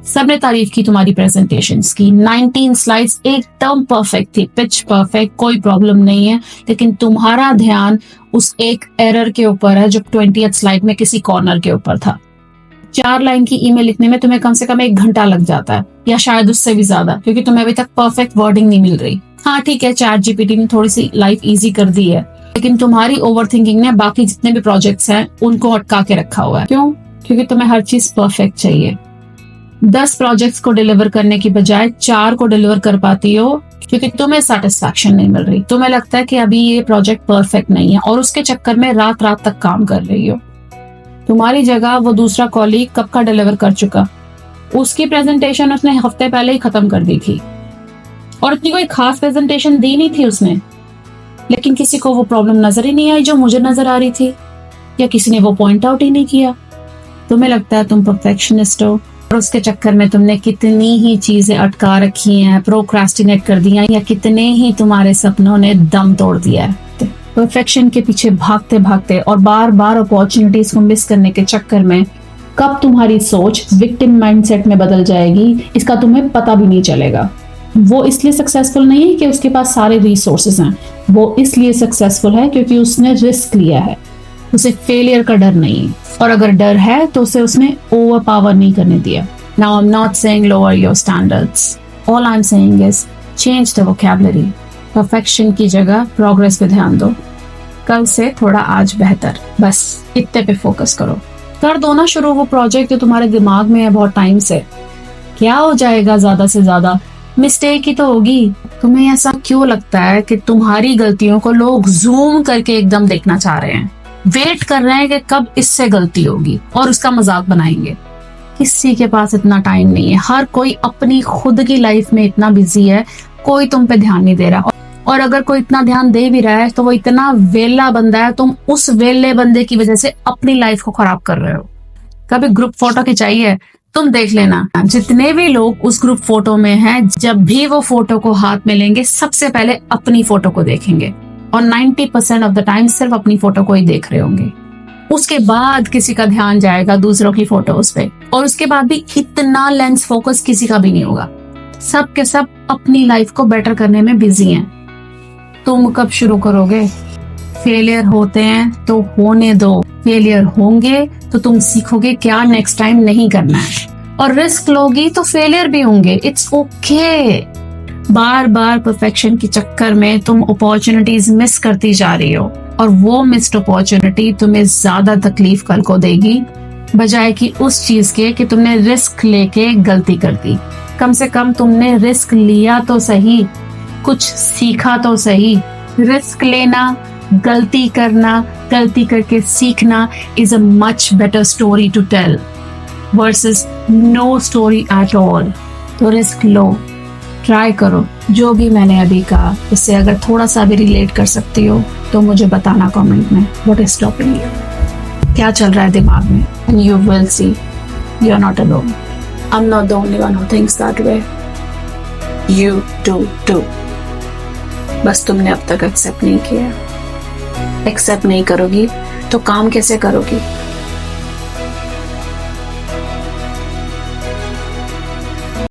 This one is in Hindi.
सबने तारीफ की तुम्हारी प्रेजेंटेशंस की, 19 स्लाइड्स एकदम परफेक्ट थी, पिच परफेक्ट, कोई प्रॉब्लम नहीं है, लेकिन तुम्हारा ध्यान उस एक एरर के ऊपर है जो 20th स्लाइड में किसी कॉर्नर के ऊपर था। 4 लाइन की ईमेल लिखने में तुम्हें कम से कम 1 घंटा लग जाता है, या शायद उससे भी ज्यादा, क्योंकि तुम्हें अभी तक परफेक्ट वर्डिंग नहीं मिल रही। हाँ ठीक है, चैट जीपीटी ने थोड़ी सी लाइफ इजी कर दी है, लेकिन तुम्हारी ओवरथिंकिंग ने बाकी जितने भी प्रोजेक्ट्स हैं उनको अटका के रखा हुआ है। क्यों? क्योंकि तुम्हें हर चीज परफेक्ट चाहिए। 10 प्रोजेक्ट्स को डिलीवर करने की बजाय 4 को डिलीवर कर पाती हो, क्योंकि तुम्हें सेटिस्फैक्शन नहीं मिल रही। तुम्हें लगता है कि अभी ये प्रोजेक्ट परफेक्ट नहीं है, और उसके चक्कर में रात रात तक काम कर रही हो। तुम्हारी जगह वो दूसरा कॉलीग कब का डिलीवर कर चुका, उसकी प्रेजेंटेशन उसने हफ्ते पहले ही खत्म कर दी थी, और इतनी कोई खास प्रेजेंटेशन दी नहीं थी उसने, लेकिन किसी को वो प्रॉब्लम नजर ही नहीं आई जो मुझे नजर आ रही थी, या किसी ने वो पॉइंट आउट ही नहीं किया। तुम्हें लगता है तुम परफेक्शनिस्ट हो, और उसके चक्कर में तुमने कितनी ही चीजें अटका रखी हैं, प्रोक्रास्टिनेट कर दिया, या कितने ही तुम्हारे सपनों ने दम तोड़ दिया है। परफेक्शन के पीछे भागते भागते और बार बार अपॉर्चुनिटीज को मिस करने के चक्कर में कब तुम्हारी सोच विक्टिम माइंडसेट में बदल जाएगी, इसका तुम्हें पता भी नहीं चलेगा। वो इसलिए सक्सेसफुल नहीं है कि उसके पास सारे रिसोर्सेज हैं, वो इसलिए सक्सेसफुल है क्योंकि उसने रिस्क लिया है, उसे फेलियर का डर नहीं है, और अगर डर है तो उसे उसने ओवर पावर नहीं करने दिया। Now I am not saying lower your standards, all I am saying is change the vocabulary. Perfection की जगह प्रोग्रेस पे ध्यान दो, कल से थोड़ा आज बेहतर, बस इतने पे फोकस करो। कर दो ना शुरू वो प्रोजेक्ट जो तुम्हारे दिमाग में है बहुत टाइम से। क्या हो जाएगा ज्यादा से ज्यादा, मिस्टेक ही तो होगी। तुम्हें ऐसा क्यों लगता है कि तुम्हारी गलतियों को लोग जूम करके एकदम देखना चाह रहे हैं, वेट कर रहे हैं कि कब इससे गलती होगी और उसका मजाक बनाएंगे? किसी के पास इतना टाइम नहीं है, हर कोई अपनी खुद की लाइफ में इतना बिजी है, कोई तुम पे ध्यान नहीं दे रहा। और अगर कोई इतना ध्यान दे भी रहा है तो वो इतना वेला बंदा है, तुम उस वेले बंदे की वजह से अपनी लाइफ को खराब कर रहे हो। कभी ग्रुप फोटो खिंचाई है? तुम देख लेना, जितने भी लोग उस ग्रुप फोटो में हैं, जब भी वो फोटो को हाथ में लेंगे सबसे पहले अपनी फोटो को देखेंगे, और 90% ऑफ द टाइम सिर्फ अपनी फोटो को ही देख रहे होंगे। उसके बाद किसी का ध्यान जाएगा दूसरों की फोटोज पे, और उसके बाद भी इतना लेंस फोकस किसी का भी नहीं होगा। सब के सब अपनी लाइफ को बेटर करने में बिजी हैं। तुम कब शुरू करोगे? फेलियर होते हैं तो होने दो, फेलियर होंगे तो तुम सीखोगे क्या नेक्स्ट टाइम नहीं करना है, और रिस्क लोगी तो फेलियर भी होंगे, it's okay. Bar bar perfection के चक्कर में तुम अपॉर्चुनिटीज मिस करती जा रही हो, और वो मिस्ड अपॉर्चुनिटी तुम्हें ज्यादा तकलीफ कल को देगी, बजाय कि उस चीज के कि तुमने रिस्क लेके गलती कर दी। कम से कम तुमने रिस्क लिया तो सही, कुछ सीखा तो सही। रिस्क लेना, गलती करना, गलती करके सीखना is a much better story to tell versus no story at all. तो रिस्क लो, ट्राई करो। जो भी मैंने अभी कहा उससे अगर थोड़ा सा भी रिलेट कर सकती हो तो मुझे बताना कमेंट में, व्हाट इज स्टॉपिंग यू, क्या चल रहा है दिमाग में, and you will see you are not alone. I am not the only one who thinks that way, you do too. बस तुमने अब तक एक्सेप्ट नहीं किया। एक्सेप्ट नहीं करोगी तो काम कैसे करोगी?